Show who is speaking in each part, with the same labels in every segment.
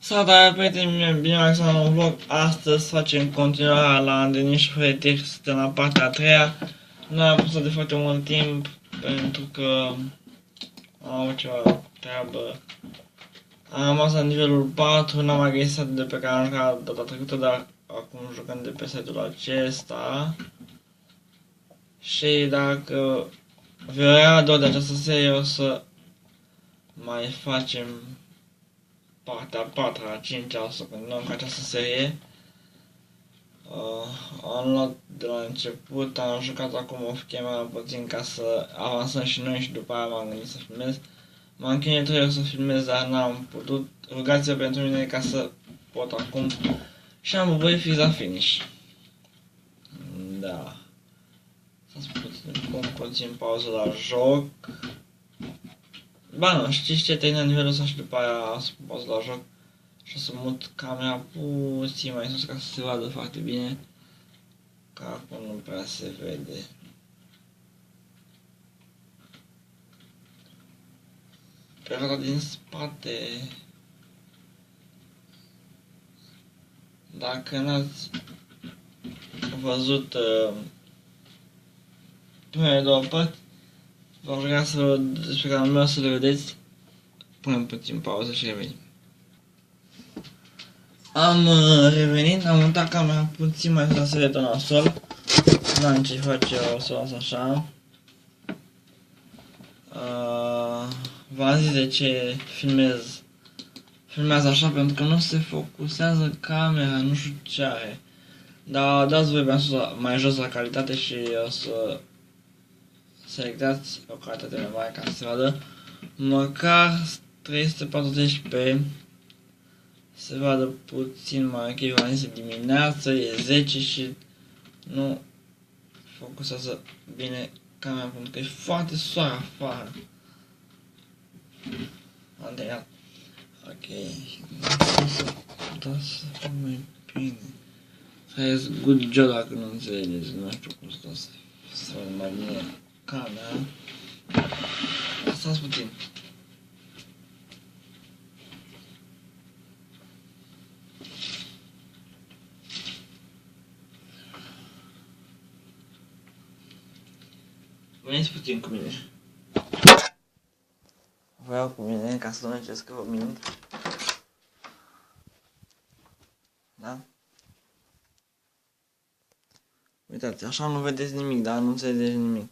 Speaker 1: Salutare prieteni, bine v-am găsit la un vlog. Astăzi facem continuarea la întâlniri și fără text, suntem la partea a treia. Nu am pus de foarte mult timp pentru că am avut ceva treabă. Am rămas la nivelul 4, n-am mai găsit site de pe care am jucat data trecută, dar acum jucăm de pe site-ul acesta. Și dacă vrea doar de această serie, o să mai facem partea a 4-a, a 5-a, o să continuăm cu această serie. Am luat de la început, am jucat acum off-camera puțin ca să avansăm și noi și după aia m-am gândit să filmez. M-am chinuit 3 ori să filmez, dar n-am putut. Rugați-vă pentru mine ca să pot acum. Și am voi fix la finish. Da. Să puțin pauză la joc. Ba nu, știți ce, termină nivelul ăsta și după aia să pauză la joc. Și o să mut camera puțin mai sus ca să se vadă foarte bine. Că acum nu prea se vede. Perioada din spate. Dacă n-ați văzut primele două părți, v-aș ruga să despre canalul meu să le vedeți. Punem puțin pauză și revenim. Am revenit, am mutat camera puțin mai sus să vedă nasol. N-am ce face, o să o las așa. V-am zis de ce filmează așa, pentru că nu se focusează camera, nu știu ce are. Dar dați voi mai jos la calitate și o să selectați o calitate mai mare ca să se vadă. Măcar 340p. Se vadă puțin mai ok, v-am zis dimineață, e 10 și nu focusează bine camera pentru că e foarte soare afară. Am terminat. Ok. Da să fie mai bine. Faceți good job dacă nu înțelegeți, nu știu cum să vadă mai bine camera. Stați puțin. Veniți puțin cu mine. Vreau cu mine ca să nu încerc că vă mint. Da? Uitați, așa nu vedeți nimic, dar nu înțelegeți nimic.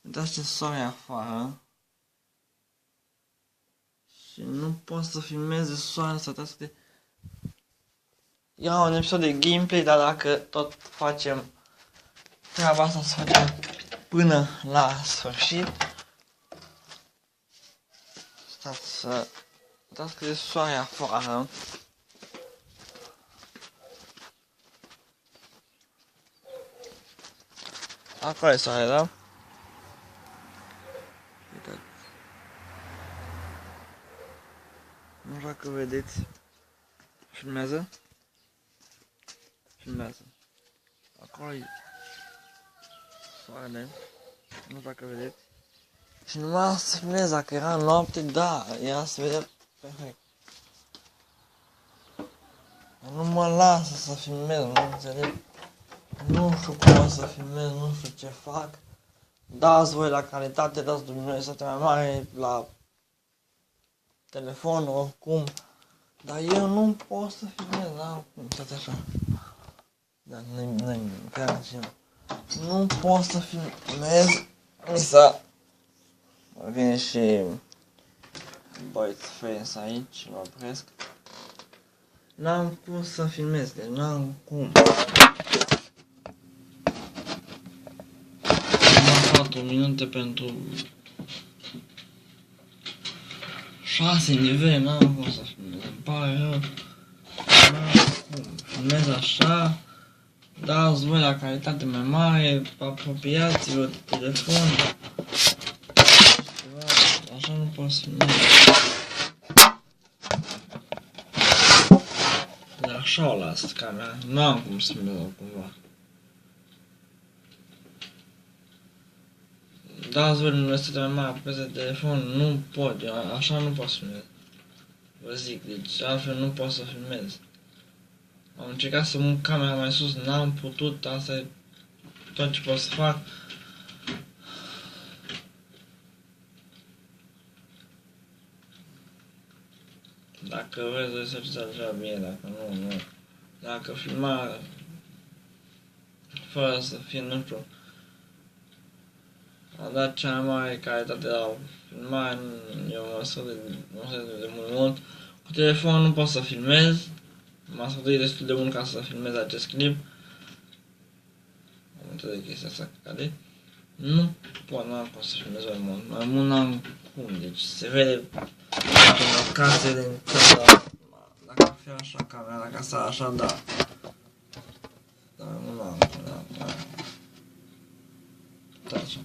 Speaker 1: Uitați ce soare afară. Și nu pot să filmez soarele ăsta, uitați câte... Era un episod de gameplay, dar dacă tot facem treaba asta, să facem până la sfârșit. Stați să... Uitați cât de soare afară. Acolo e soare, da? Uitați. Nu știu dacă vedeți. Filmează? Filmează. Acolo e soarele. Nu știu dacă vedeți. Și numai să filmez, dacă era noapte, da, era să vedea perfect. Nu mă lasă să filmez, nu înțeleg. Nu știu cum o să filmez, nu știu ce fac. Dați voi la calitate, dați dumneavoastră mai mare la telefon, oricum. Dar eu nu pot să filmez, da, cum, stați așa. Da, nu-i prea ceva. Nu pot să filmez, mi s-a... Vine și Boyd Friends aici, mă opresc. N-am cum să filmez, deci n-am cum. Am 4 minute pentru 6 nivele, n-am cum să filmez, îmi pare rău. N-am cum, filmez așa, dați voi la calitate mai mare, apropiați-vă de telefon. Așa nu pot să filmez. Dar așa o las camera, nu am cum să filmez cumva. Dați voi universitatea mai mare pe telefon, nu pot, eu așa nu pot să filmez. Vă zic, deci altfel nu pot să filmez. Am încercat să mut camera mai sus, n-am putut, asta e tot ce pot să fac. Dacă vreți, voi să faceți așa bine, dacă nu, nu. Dacă filma fără să fie, nu știu, a dat cea mai mare calitate la filmare, eu mă sfătuit de mult. Cu telefon nu pot să filmez, m-a sfătuit destul de mult ca să filmez acest clip. Am uitat de chestia asta, cade. Nu pot să filmez mai mult n-am cum, deci se vede în case din țara, dacă ar fi așa camera, dacă asta așa, da. Dar nu am, da, așa.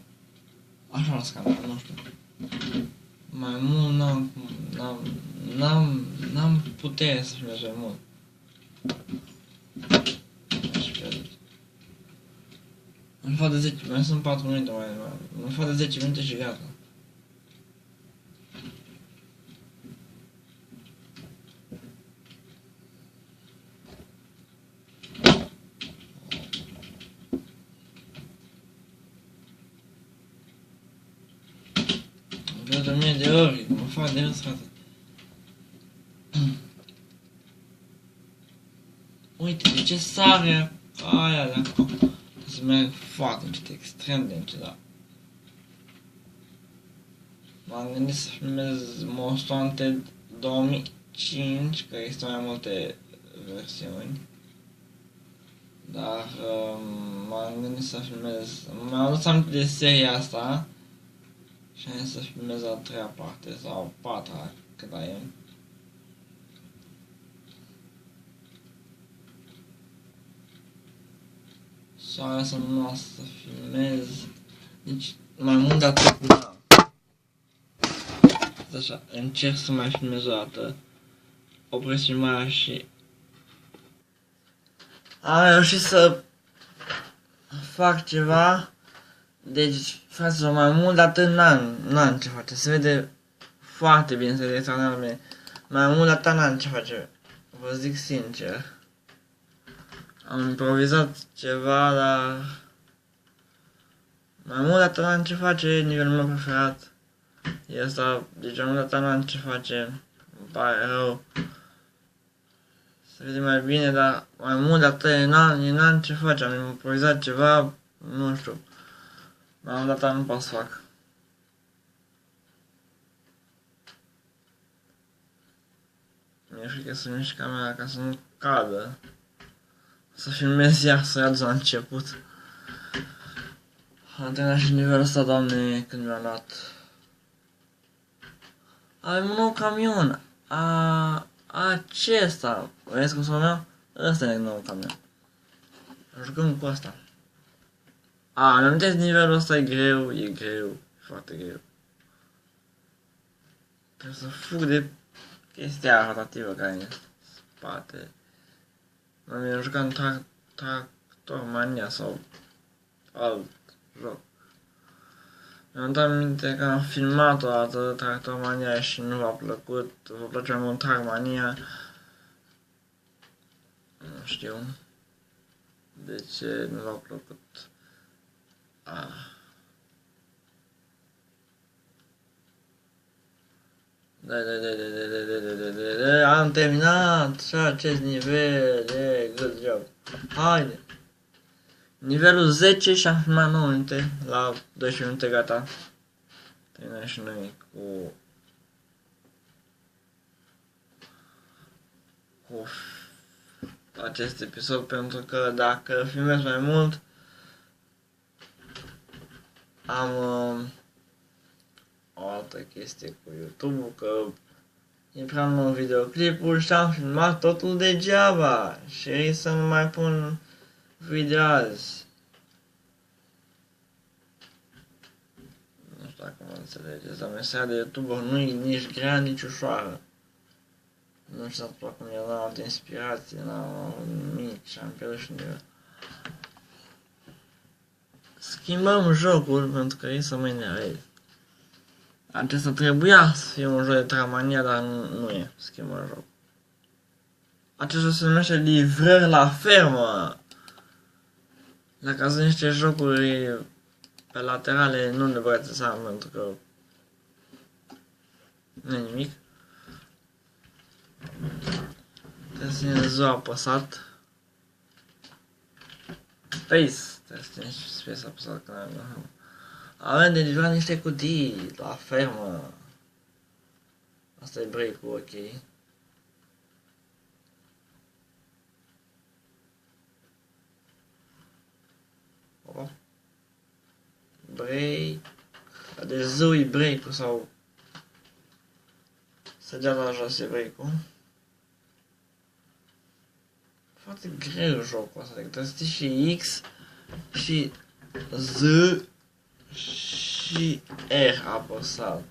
Speaker 1: Așa arăți camera, nu știu. Mai mult n-am putere să filmez mai mult. În fapt de 10, mai sunt 4 minute mai, în fapt de 10 minute și gata. Am de 1000 de ori, mă fac de râs, frate. Uite, de ce sare aia de acolo? Să merg foarte încet, extrem de încet, da. M-am gândit să filmez Most Wanted 2005, că există mai multe versiuni. Dar m-am gândit să filmez, mi-am adus aminte de seria asta și am zis să filmez a treia parte sau a patra, cât ai e. Sau să nu să filmez, deci mai mult de atât n-am. Așa, încerc să mai filmez o dată, opresc filmarea și am reușit să fac ceva, deci fraților, mai mult de atât n-am ce face, se vede foarte bine, se vede extraordinar bine, mai mult de atât n-am ce face, vă zic sincer. Am improvizat ceva, dar mai mult de atât n-am ce face, nivelul meu preferat e ăsta, deci mai mult de atât n-am ce face, îmi pare rău. Se vede mai bine, dar mai mult de atât n-am ce face, am improvizat ceva, nu știu, mai mult de atât nu pot să fac. Mi-e frică să mișc camera ca să nu cadă. Să filmez iar, să iau de la început. Am terminat și nivelul ăsta, Doamne, când mi-a luat. Avem un nou camion. Acesta. Vezi cum s-o meu? Ăsta e nou camion. Jucăm cu asta. Mi-am amintesc nivelul ăsta e greu, foarte greu. Trebuie să fug de chestia rotativă care e în spate. M-am jucat în Tractormania sau alt joc. Mi-am dat aminte că am filmat o dată Tractormania și nu v-a plăcut, vă place mai mult Trackmania. Nu știu de ce nu v-a plăcut. Am terminat și acest nivel, good job. Haide! Nivelul 10 și am filmat 9 minute, la 12 minute gata. Terminăm și noi cu acest episod, pentru că dacă filmez mai mult, am o altă chestie cu YouTube-ul, că e prea mult videoclipuri și am filmat totul degeaba și să nu mai pun video azi. Nu știu dacă mă înțelegeți, dar meseria de YouTuber nu e nici grea, nici ușoară. Nu știu dacă cum eu n-am altă inspirație, n-am nimic și am pierdut și nivel. Schimbăm jocul pentru că e să mă enervez. Acesta trebuia să fie un joc de Trackmania, dar nu e. Schimbă joc. Acesta se numește Livrări la fermă. Dacă sunt niște jocuri pe laterale, nu le băgați seama pentru că nu e nimic. Trebuie să ținem Z apăsat. Space. Trebuie să ținem și space apăsat când avem de livrat niște cutii la fermă. Asta e break-ul, ok. Opa. Break. Deci Z-ul e break-ul sau săgeata jos e break-ul. Foarte greu jocul ăsta, trebuie să ții și X și Z și R apăsat.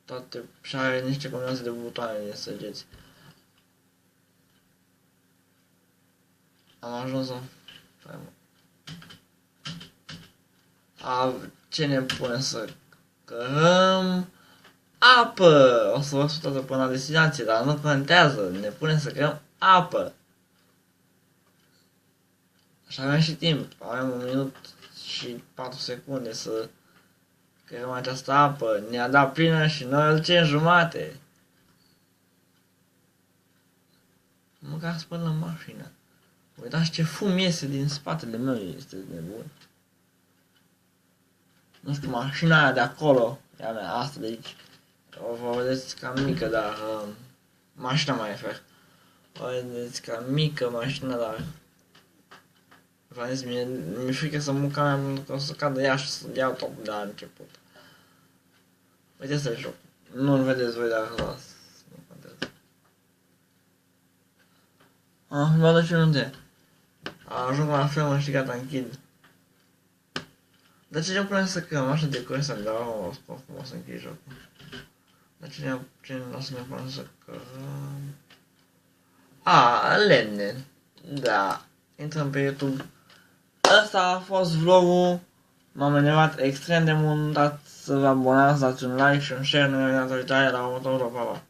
Speaker 1: Toate și are niște combinații de butoane de săgeți. Am ajuns în fermă. Ce ne pune să cărăm? Apă! O să vă spun toată până la destinație, dar nu contează. Ne pune să cărăm apă. Și avem și timp. Avem 1 minut și 4 secunde să cărăm această apă. Ne-a dat plină și noi îl cer jumate. Măcar spălăm mașina. Uitați ce fum iese din spatele meu, este nebun. Nu știu, mașina aia de acolo, ea mea, asta de aici. O vă vedeți ca mică, dar mașina mai e fer. O vedeți ca mică mașina, dar v-am zis, mi-e frică să muca mea, pentru că o să cadă ea și să iau tot de la început. Uite, ăsta e jocul. Nu-l vedeți voi, dar las. Nu contează. Vă duc unde? Ajung la fermă și gata, închid. De ce ne punem să cărăm așa de curioasă, dar o spun cum o să închid jocul. De ce nu o să ne punem să cărăm? Lemne. Da. Intrăm pe YouTube. Ăsta a fost vlogul. M-am enervat extrem de mult. Dați să vă abonați, dați un like și un share. Ne vedem data viitoare la următorul vlog. Pa, pa.